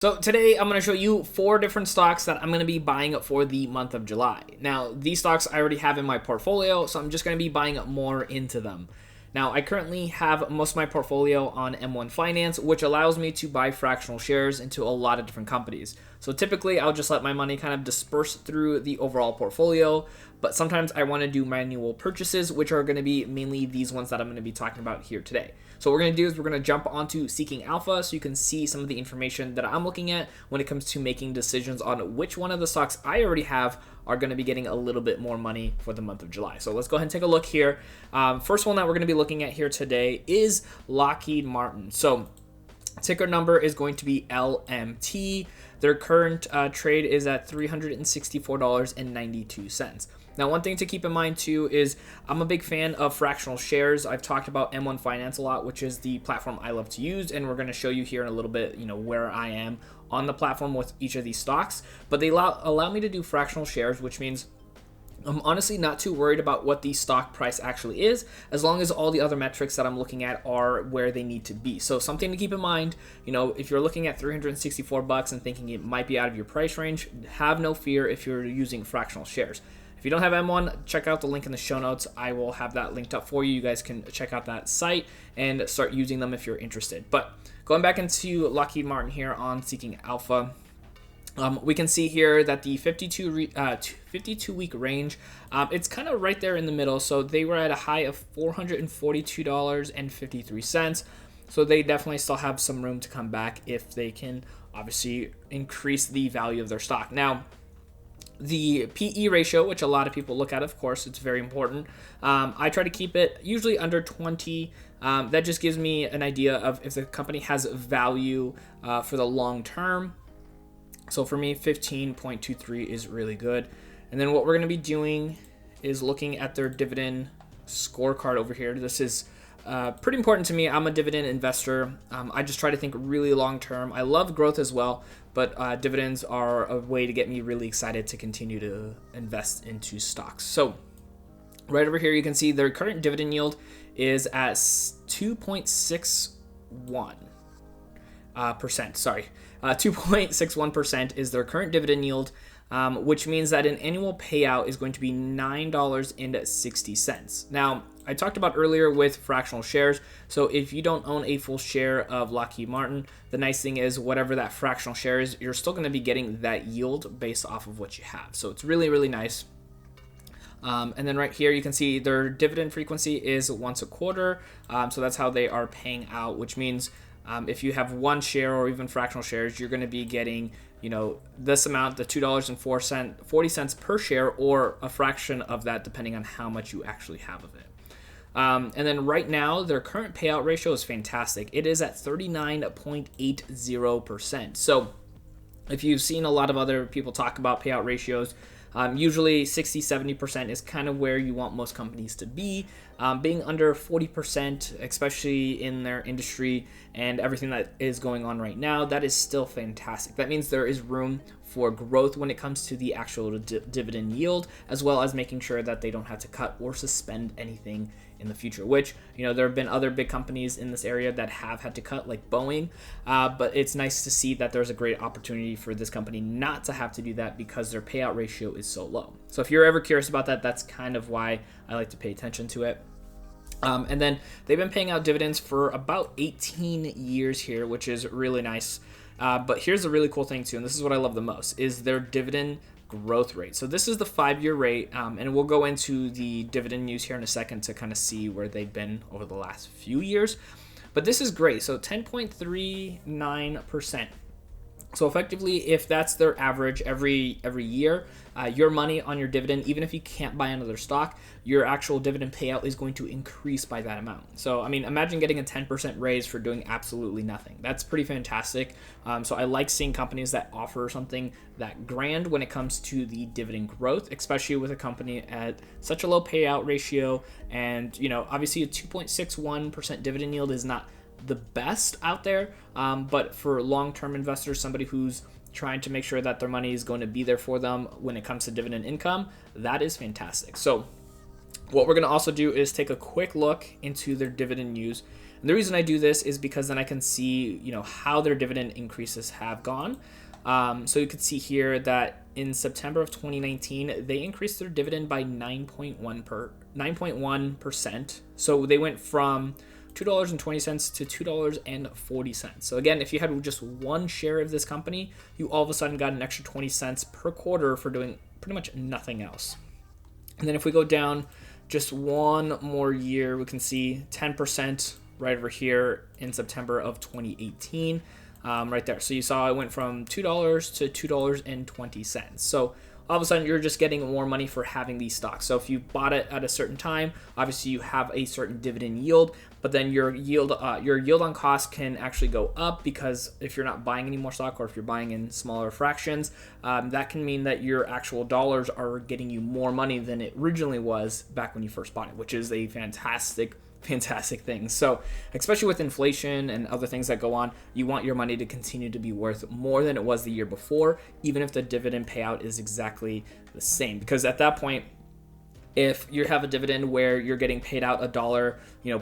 So today I'm going to show you 4 different stocks that I'm going to be buying for the month of July. Now, these stocks I already have in my portfolio, so I'm just going to be buying more into them. Now, I currently have most of my portfolio on M1 Finance, which allows me to buy fractional shares into a lot of different companies. So typically, I'll just let my money kind of disperse through the overall portfolio, but sometimes I want to do manual purchases, which are going to be mainly these ones that I'm going to be talking about here today. So what we're going to do is we're going to jump onto Seeking Alpha so you can see some of the information that I'm looking at when it comes to making decisions on which one of the stocks I already have are going to be getting a little bit more money for the month of July. So let's go ahead and take a look here. First one that we're going to be looking at here today is Lockheed Martin. So ticker number is going to be LMT. Their current trade is at $364.92. Now, one thing to keep in mind too is I'm a big fan of fractional shares. I've talked about M1 Finance a lot, which is the platform I love to use, and we're going to show you here in a little bit, where I am on the platform with each of these stocks. But they allow me to do fractional shares, which means I'm honestly not too worried about what the stock price actually is, as long as all the other metrics that I'm looking at are where they need to be. So something to keep in mind, if you're looking at $364 and thinking it might be out of your price range, have no fear if you're using fractional shares. If you don't have M1, check out the link in the show notes. I will have that linked up for you. You guys can check out that site and start using them if you're interested. But going back into Lockheed Martin here on Seeking Alpha, we can see here that the 52-week range, it's kind of right there in the middle. So they were at a high of $442.53. So they definitely still have some room to come back if they can obviously increase the value of their stock. Now, the PE ratio, which a lot of people look at, of course, it's very important. I try to keep it usually under 20. That just gives me an idea of if the company has value for the long term. So for me, 15.23 is really good. And then what we're going to be doing is looking at their dividend scorecard over here. This is pretty important to me. I'm a dividend investor. I just try to think really long term. I love growth as well, but dividends are a way to get me really excited to continue to invest into stocks. So right over here, you can see their current dividend yield is at 2.61%. 2.61% is their current dividend yield, which means that an annual payout is going to be $9.60. Now, I talked about earlier with fractional shares. So if you don't own a full share of Lockheed Martin, the nice thing is whatever that fractional share is, you're still going to be getting that yield based off of what you have. So it's really, really nice. And then right here, you can see their dividend frequency is once a quarter. So that's how they are paying out, which means if you have one share or even fractional shares, you're going to be getting, this amount, the $2.40 per share, or a fraction of that, depending on how much you actually have of it. And then right now, their current payout ratio is fantastic. It is at 39.80%. So if you've seen a lot of other people talk about payout ratios, usually 60-70% is kind of where you want most companies to be. Being under 40%, especially in their industry and everything that is going on right now, that is still fantastic. That means there is room for growth when it comes to the actual dividend yield, as well as making sure that they don't have to cut or suspend anything in the future, which, there have been other big companies in this area that have had to cut, like Boeing, but it's nice to see that there's a great opportunity for this company not to have to do that because their payout ratio is so low. So if you're ever curious about that, that's kind of why I like to pay attention to it. And then they've been paying out dividends for about 18 years here, which is really nice. But here's the really cool thing too, and this is what I love the most, is their dividend growth rate. So this is the 5-year rate, and we'll go into the dividend news here in a second to kind of see where they've been over the last few years. But this is great. So 10.39%. So effectively, if that's their average every year, your money on your dividend, even if you can't buy another stock, your actual dividend payout is going to increase by that amount. So, imagine getting a 10% raise for doing absolutely nothing. That's pretty fantastic. So I like seeing companies that offer something that grand when it comes to the dividend growth, especially with a company at such a low payout ratio. And, obviously a 2.61% dividend yield is not the best out there, but for long-term investors, somebody who's trying to make sure that their money is going to be there for them when it comes to dividend income, that is fantastic. So what we're going to also do is take a quick look into their dividend news. And the reason I do this is because then I can see, how their dividend increases have gone. So you can see here that in September of 2019, they increased their dividend by 9.1%. So they went from $2.20 to $2.40. So again, if you had just one share of this company, you all of a sudden got an extra 20 cents per quarter for doing pretty much nothing else. And then if we go down just one more year, we can see 10% right over here in September of 2018. Right there. So you saw it went from $2 to $2.20. So all of a sudden you're just getting more money for having these stocks. So if you bought it at a certain time, obviously you have a certain dividend yield, but then your yield on cost can actually go up, because if you're not buying any more stock, or if you're buying in smaller fractions, that can mean that your actual dollars are getting you more money than it originally was back when you first bought it, which is a fantastic thing. So especially with inflation and other things that go on, you want your money to continue to be worth more than it was the year before, even if the dividend payout is exactly the same. Because at that point, if you have a dividend where you're getting paid out $1,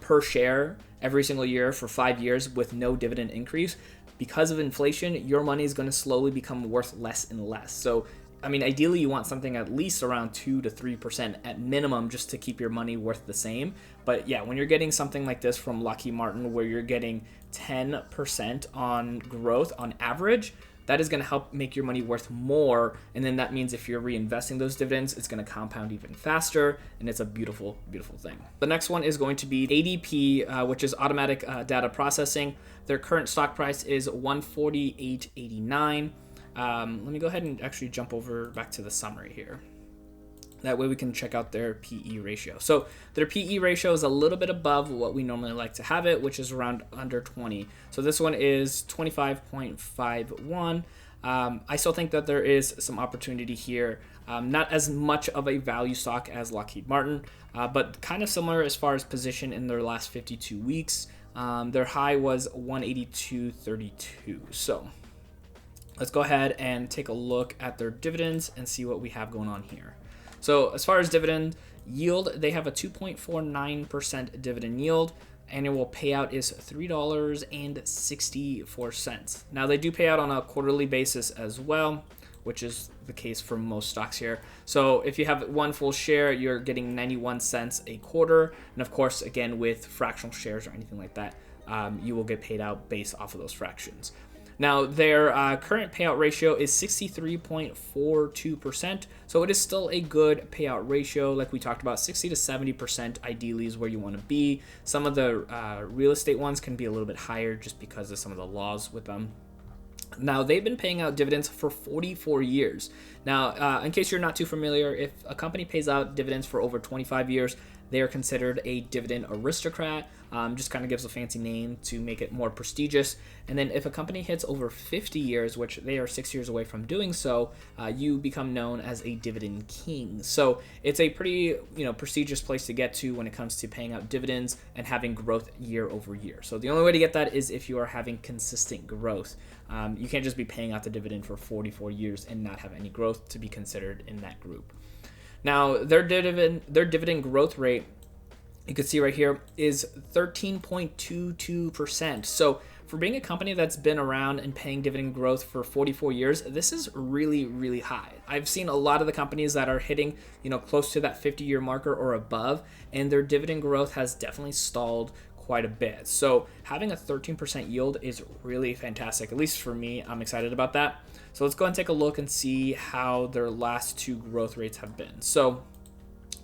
per share every single year for 5 years with no dividend increase, because of inflation, your money is going to slowly become worth less and less. So ideally you want something at least around 2 to 3% at minimum, just to keep your money worth the same. But yeah, when you're getting something like this from Lockheed Martin, where you're getting 10% on growth on average, that is going to help make your money worth more. And then that means if you're reinvesting those dividends, it's going to compound even faster. And it's a beautiful, beautiful thing. The next one is going to be ADP, which is automatic data processing. Their current stock price is $148.89. Let me go ahead and actually jump over back to the summary here. That way we can check out their PE ratio. So their PE ratio is a little bit above what we normally like to have it, which is around under 20. So this one is 25.51. I still think that there is some opportunity here. Not as much of a value stock as Lockheed Martin, but kind of similar as far as position in their last 52 weeks. Their high was 182.32. So let's go ahead and take a look at their dividends and see what we have going on here. So as far as dividend yield, they have a 2.49% dividend yield. Annual payout is $3.64. Now they do pay out on a quarterly basis as well, which is the case for most stocks here. So if you have one full share, you're getting 91 cents a quarter. And of course, again, with fractional shares or anything like that, you will get paid out based off of those fractions. Now, their current payout ratio is 63.42%, so it is still a good payout ratio. Like we talked about, 60 to 70% ideally is where you want to be. Some of the real estate ones can be a little bit higher just because of some of the laws with them. Now, they've been paying out dividends for 44 years. Now, in case you're not too familiar, if a company pays out dividends for over 25 years, they are considered a dividend aristocrat. Just kind of gives a fancy name to make it more prestigious. And then if a company hits over 50 years, which they are 6 years away from doing so, you become known as a dividend king. So it's a pretty prestigious place to get to when it comes to paying out dividends and having growth year over year. So the only way to get that is if you are having consistent growth. You can't just be paying out the dividend for 44 years and not have any growth to be considered in that group. Now, their dividend growth rate, you can see right here, is 13.22%. So for being a company that's been around and paying dividend growth for 44 years, this is really, really high. I've seen a lot of the companies that are hitting, close to that 50-year marker or above, and their dividend growth has definitely stalled quite a bit. So having a 13% yield is really fantastic. At least for me, I'm excited about that. So let's go and take a look and see how their last two growth rates have been. So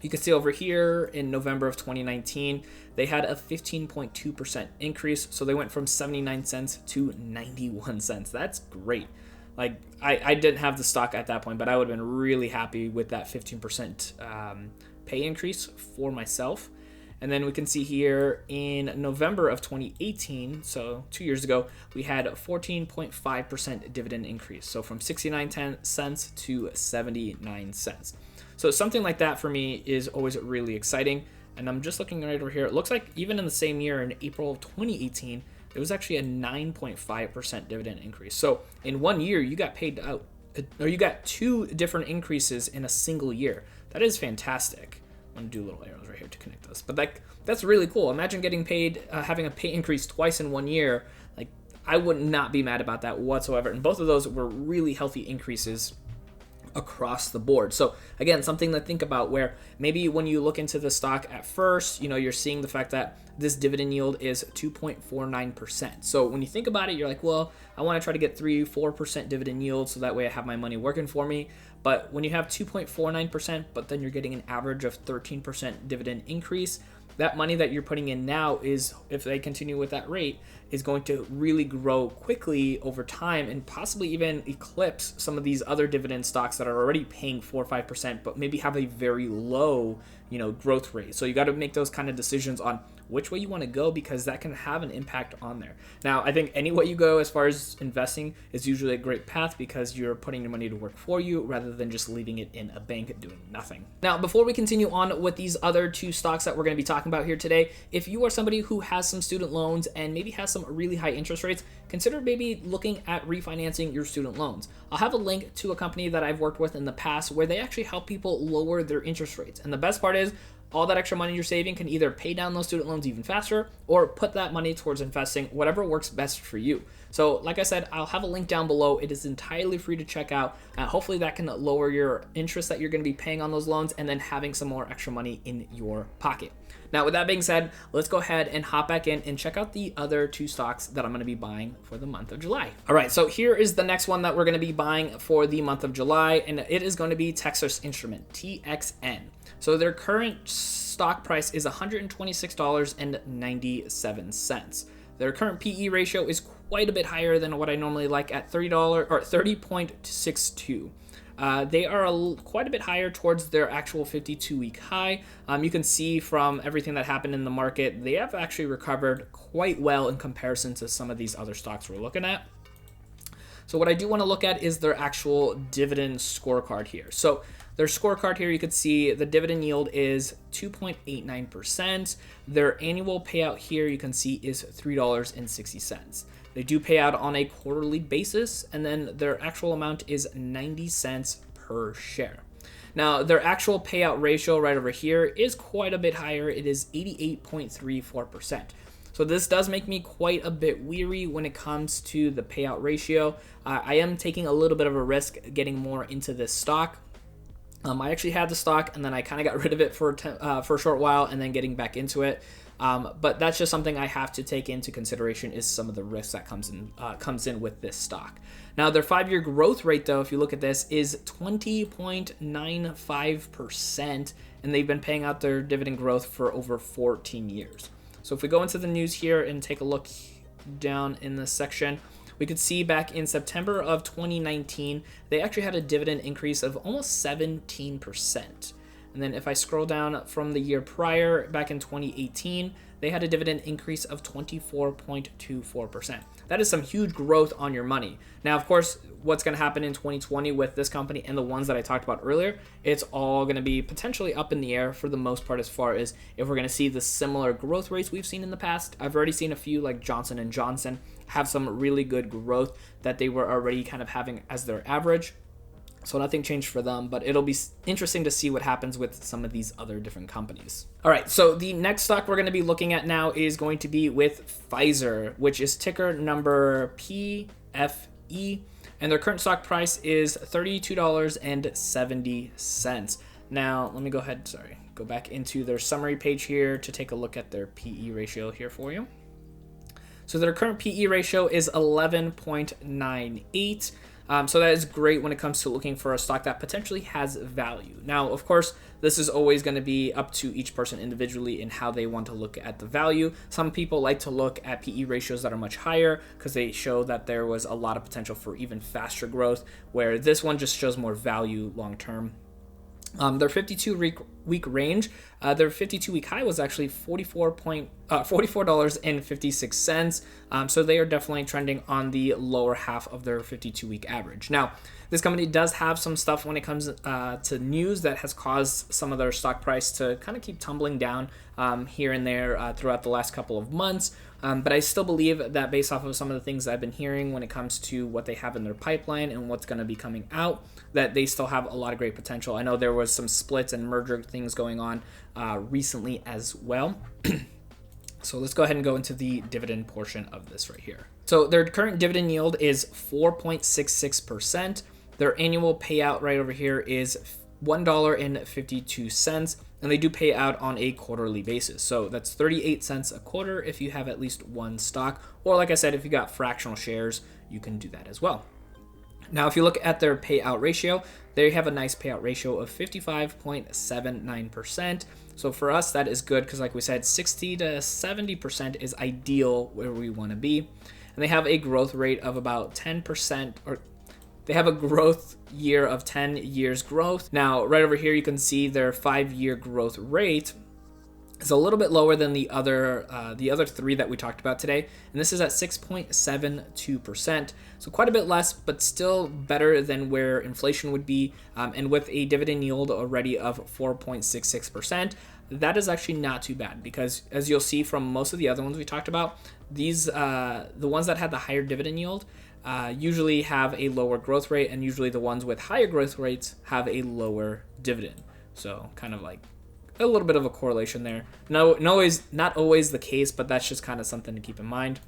you can see over here in November of 2019, they had a 15.2% increase. So they went from 79 cents to 91 cents. That's great. Like I didn't have the stock at that point, but I would have been really happy with that 15% pay increase for myself. And then we can see here in November of 2018, so 2 years ago, we had a 14.5% dividend increase. So from 69 cents to 79 cents. So something like that for me is always really exciting. And I'm just looking right over here. It looks like even in the same year, in April of 2018, it was actually a 9.5% dividend increase. So in 1 year, you got paid out, or you got two different increases in a single year. That is fantastic. I'm going to do little arrows right here to connect those. But that's really cool. Imagine getting paid, having a pay increase twice in 1 year. Like, I would not be mad about that whatsoever. And both of those were really healthy increases across the board. So again, something to think about, where maybe when you look into the stock at first, you're seeing the fact that this dividend yield is 2.49%. So when you think about it, you're like, well, I want to try to get 3-4% dividend yield so that way I have my money working for me. But when you have 2.49%, but then you're getting an average of 13% dividend increase, that money that you're putting in now is, if they continue with that rate, is going to really grow quickly over time and possibly even eclipse some of these other dividend stocks that are already paying 4 or 5%, but maybe have a very low, growth rate. So you got to make those kind of decisions on which way you want to go, because that can have an impact on there. Now, I think any way you go as far as investing is usually a great path, because you're putting your money to work for you rather than just leaving it in a bank doing nothing. Now, before we continue on with these other two stocks that we're going to be talking about here today, if you are somebody who has some student loans and maybe has some really high interest rates, consider maybe looking at refinancing your student loans. I'll have a link to a company that I've worked with in the past where they actually help people lower their interest rates. And the best part is, all that extra money you're saving can either pay down those student loans even faster or put that money towards investing, whatever works best for you. So like I said, I'll have a link down below. It is entirely free to check out. Hopefully that can lower your interest that you're going to be paying on those loans, and then having some more extra money in your pocket. Now, with that being said, let's go ahead and hop back in and check out the other two stocks that I'm going to be buying for the month of July. All right, so here is the next one that we're going to be buying for the month of July, and it is going to be Texas Instrument, TXN. So their current stock price is $126.97. Their current PE ratio is quite a bit higher than what I normally like at $30.60. They are quite a bit higher towards their actual 52-week high. You can see from everything that happened in the market, they have actually recovered quite well in comparison to some of these other stocks we're looking at. So what I do want to look at is their actual dividend scorecard here. So their scorecard here, you could see the dividend yield is 2.89%. Their annual payout here, you can see, is $3.60. They do pay out on a quarterly basis, and then their actual amount is 90 cents per share. Now, their actual payout ratio right over here is quite a bit higher. It is 88.34%. So this does make me quite a bit weary when it comes to the payout ratio. I am taking a little bit of a risk getting more into this stock. I actually had the stock, and then I kind of got rid of it for a short while, and then getting back into it. But that's just something I have to take into consideration, is some of the risks that comes in with this stock. Now, their 5-year growth rate, though, if you look at this, is 20.95%, and they've been paying out their dividend growth for over 14 years. So if we go into the news here and take a look down in this section, we could see back in September of 2019, they actually had a dividend increase of almost 17%. And then if I scroll down from the year prior, back in 2018, they had a dividend increase of 24.24%. That is some huge growth on your money. Now, of course, what's going to happen in 2020 with this company and the ones that I talked about earlier, it's all going to be potentially up in the air for the most part, as far as if we're going to see the similar growth rates we've seen in the past. I've already seen a few, like Johnson & Johnson, have some really good growth that they were already kind of having as their average. So nothing changed for them, but it'll be interesting to see what happens with some of these other different companies. All right, so the next stock we're going to be looking at now is going to be with Pfizer, which is ticker number PFE, and their current stock price is $32.70. Now, let me go back into their summary page here to take a look at their PE ratio here for you. So their current PE ratio is 11.98. So that is great when it comes to looking for a stock that potentially has value. Now, of course, this is always going to be up to each person individually in how they want to look at the value. Some people like to look at PE ratios that are much higher because they show that there was a lot of potential for even faster growth, where this one just shows more value long term. Their 52-week range, their 52-week high was actually $44.56. So they are definitely trending on the lower half of their 52-week average. Now, this company does have some stuff when it comes to news that has caused some of their stock price to kind of keep tumbling down here and there throughout the last couple of months. But I still believe that based off of some of the things I've been hearing when it comes to what they have in their pipeline and what's going to be coming out, that they still have a lot of great potential. I know there was some splits and merger things going on recently as well. So let's go ahead and go into the dividend portion of this right here. So their current dividend yield is 4.66%. Their annual payout right over here is $1.52, and they do pay out on a quarterly basis. So that's 38 cents a quarter if you have at least one stock, or like I said, if you got fractional shares, you can do that as well. Now, if you look at their payout ratio, they have a nice payout ratio of 55.79%. So for us, that is good because like we said, 60 to 70% is ideal where we want to be. And they have a growth rate of about 10%, or they have a growth year of 10 years growth. Now, right over here, you can see their 5-year growth rate is a little bit lower than the other three that we talked about today, and this is at 6.72%. So quite a bit less, but still better than where inflation would be. And with a dividend yield already of 4.66%, that is actually not too bad because, as you'll see from most of the other ones we talked about, these the ones that had the higher dividend yield usually have a lower growth rate, and usually the ones with higher growth rates have a lower dividend. So kind of like a little bit of a correlation there. Not always the case, but that's just kind of something to keep in mind.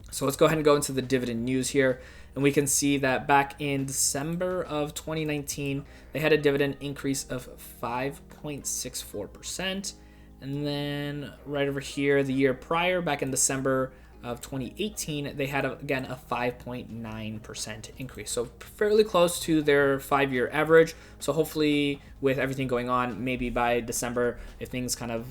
So let's go ahead and go into the dividend news here. And we can see that back in December of 2019, they had a dividend increase of 5.64%. And then right over here, the year prior, back in December of 2018, they had, again, a 5.9% increase. So fairly close to their 5-year average. So hopefully with everything going on, maybe by December, if things kind of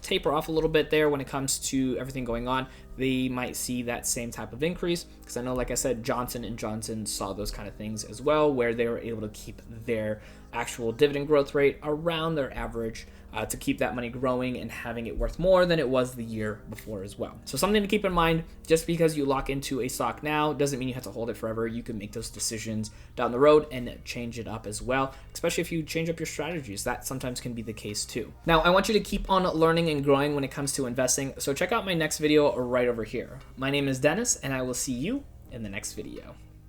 taper off a little bit there when it comes to everything going on, they might see that same type of increase. Because I know, like I said, Johnson & Johnson saw those kind of things as well, where they were able to keep their actual dividend growth rate around their average to keep that money growing and having it worth more than it was the year before as well. So something to keep in mind, just because you lock into a stock now doesn't mean you have to hold it forever. You can make those decisions down the road and change it up as well, especially if you change up your strategies. That sometimes can be the case too. Now, I want you to keep on learning and growing when it comes to investing, so check out my next video right over here. My name is Dennis, and I will see you in the next video.